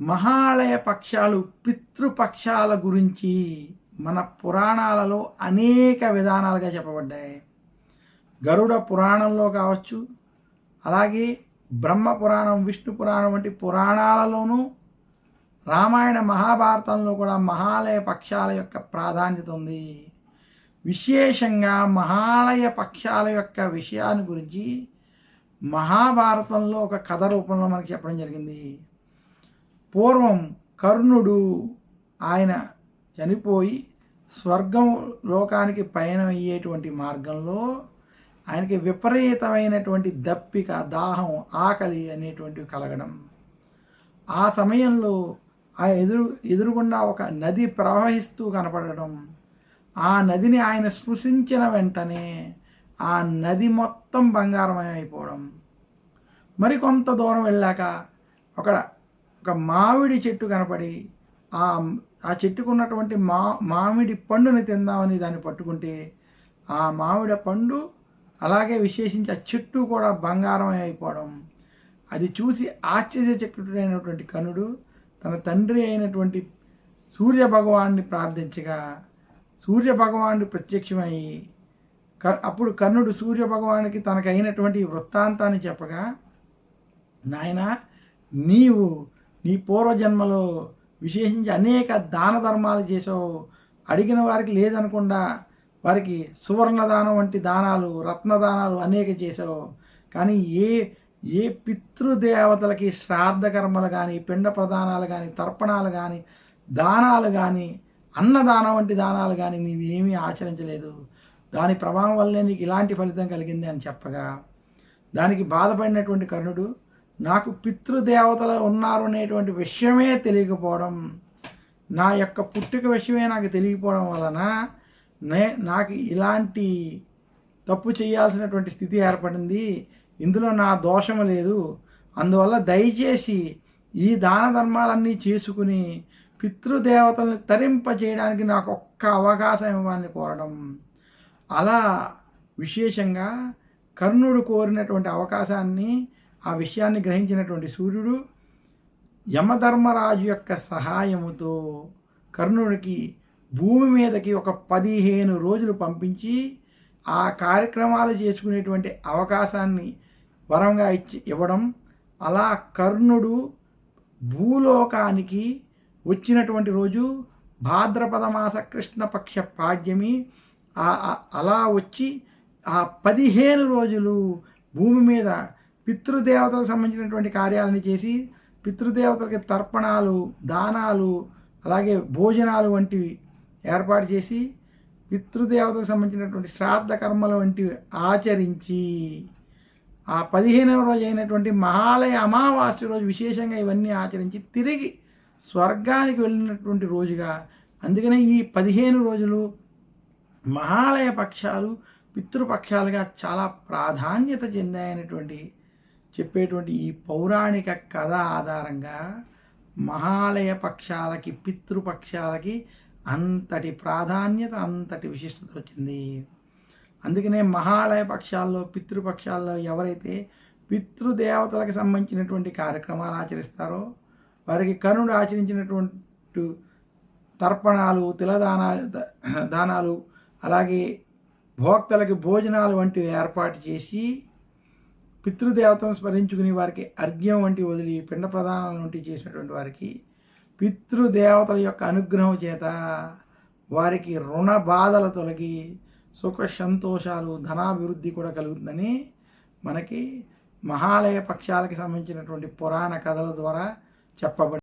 మహాలయ పక్షాలు పితృపక్షాల గురించి మన పురాణాలలో అనేక విధానాలుగా చెప్పబడ్డాయి. గరుడ పురాణంలో కావచ్చు, అలాగే బ్రహ్మ పురాణం, విష్ణు పురాణం వంటి పురాణాలలోనూ, రామాయణ మహాభారతంలో కూడా మహాలయ పక్షాల యొక్క ప్రాధాన్యత ఉంది. విశేషంగా మహాలయ పక్షాల యొక్క విషయాన్ని గురించి మహాభారతంలో ఒక కథ రూపంలో మనకి చెప్పడం జరిగింది. పూర్వం కర్ణుడు ఆయన చనిపోయి స్వర్గం లోకానికి పయనం అయ్యేటువంటి మార్గంలో ఆయనకి విపరీతమైనటువంటి దప్పిక, దాహం, ఆకలి అనేటువంటివి కలగడం. ఆ సమయంలో ఆ ఎదురుగుండా ఒక నది ప్రవహిస్తూ కనపడడం. ఆ నదిని ఆయన స్పృశించిన వెంటనే ఆ నది మొత్తం బంగారమయం అయిపోవడం. మరికొంత దూరం వెళ్ళాక ఒక మామిడి చెట్టు కనపడి ఆ చెట్టుకున్నటువంటి మామిడి పండుని తిందామని దాన్ని పట్టుకుంటే ఆ మామిడి పండు, అలాగే విశేషించి ఆ చెట్టు కూడా బంగారమై అయిపోవడం. అది చూసి ఆశ్చర్యచకితుడైనటువంటి కర్ణుడు తన తండ్రి అయినటువంటి సూర్యభగవాన్ని ప్రార్థించగా సూర్యభగవానుడు ప్రత్యక్షమై అప్పుడు కర్ణుడు సూర్యభగవానికి తనకైనటువంటి వృత్తాంతాన్ని చెప్పగా, నాయనా, నీవు నీ పూర్వజన్మలో విశేషించి అనేక దాన ధర్మాలు చేసావు. అడిగిన వారికి లేదనకుండా వారికి సువర్ణదానం వంటి దానాలు, రత్నదానాలు అనేక చేసావు. కానీ ఏ పితృదేవతలకి శ్రాద్ధ కర్మలు కానీ, పిండ ప్రదానాలు కానీ, తర్పణాలు కానీ, దానాలు కానీ, అన్నదానం వంటి దానాలు కానీ నీవేమీ ఆచరించలేదు. దాని ప్రభావం వల్లే నీకు ఇలాంటి ఫలితం కలిగింది అని చెప్పగా, దానికి బాధపడినటువంటి కర్ణుడు, నాకు పితృదేవతలు ఉన్నారు అనేటువంటి విషయమే తెలియకపోవడం, నా యొక్క పుట్టుక విషయమే నాకు తెలియకపోవడం వలన నాకు ఇలాంటి తప్పు చేయాల్సినటువంటి స్థితి ఏర్పడింది. ఇందులో నా దోషము లేదు. అందువల్ల దయచేసి ఈ దాన ధర్మాలన్నీ చేసుకుని పితృదేవతల్ని తరింపజేయడానికి నాకు ఒక్క అవకాశం ఇవ్వాలని కోరడం. అలా విశేషంగా కర్ణుడు కోరినటువంటి అవకాశాన్ని, ఆ విషయాన్ని గ్రహించినటువంటి సూర్యుడు యమధర్మరాజు యొక్క సహాయముతో కర్ణుడికి భూమి మీదకి ఒక 15 రోజులు పంపించి ఆ కార్యక్రమాలు చేసుకునేటువంటి అవకాశాన్ని వరంగా ఇవ్వడం. అలా కర్ణుడు భూలోకానికి వచ్చినటువంటి రోజు భాద్రపద మాస కృష్ణపక్ష పాడ్యమి. అలా వచ్చి ఆ 15 రోజులు భూమి మీద పితృదేవతలకు సంబంధించినటువంటి కార్యాలను చేసి, పితృదేవతలకి తర్పణాలు, దానాలు, అలాగే భోజనాలు వంటివి ఏర్పాటు చేసి, పితృదేవతలకు సంబంధించినటువంటి శ్రాద్ధ కర్మలు వంటివి ఆచరించి, ఆ 15వ రోజు అయినటువంటి మహాలయ అమావాస్య రోజు విశేషంగా ఇవన్నీ ఆచరించి తిరిగి స్వర్గానికి వెళ్ళినటువంటి రోజుగా, అందుకనే ఈ 15 రోజులు మహాలయ పక్షాలు పితృపక్షాలుగా చాలా ప్రాధాన్యత చెందాయనేటువంటి చెప్పేటువంటి ఈ పౌరాణిక కథ ఆధారంగా మహాలయ పక్షాలకి, పితృపక్షాలకి అంతటి ప్రాధాన్యత, అంతటి విశిష్టత వచ్చింది. అందుకనే మహాలయ పక్షాల్లో, పితృపక్షాల్లో ఎవరైతే పితృదేవతలకు సంబంధించినటువంటి కార్యక్రమాలు ఆచరిస్తారో వారికి కర్ణుడు ఆచరించినటువంటి తర్పణాలు, దానాలు, అలాగే భోక్తలకి భోజనాలు వంటివి ఏర్పాటు చేసి పితృదేవతను స్మరించుకుని వారికి అర్ఘ్యం వంటి వదిలి పిండ ప్రదానాలు వంటివి చేసినటువంటి వారికి పితృదేవతల యొక్క అనుగ్రహం చేత వారికి రుణ బాధలు తొలగి సుఖ సంతోషాలు, ధనాభివృద్ధి కూడా కలుగుతుందని మనకి మహాలయ పక్షాలకి సంబంధించినటువంటి పురాణ కథల ద్వారా చెప్పబడి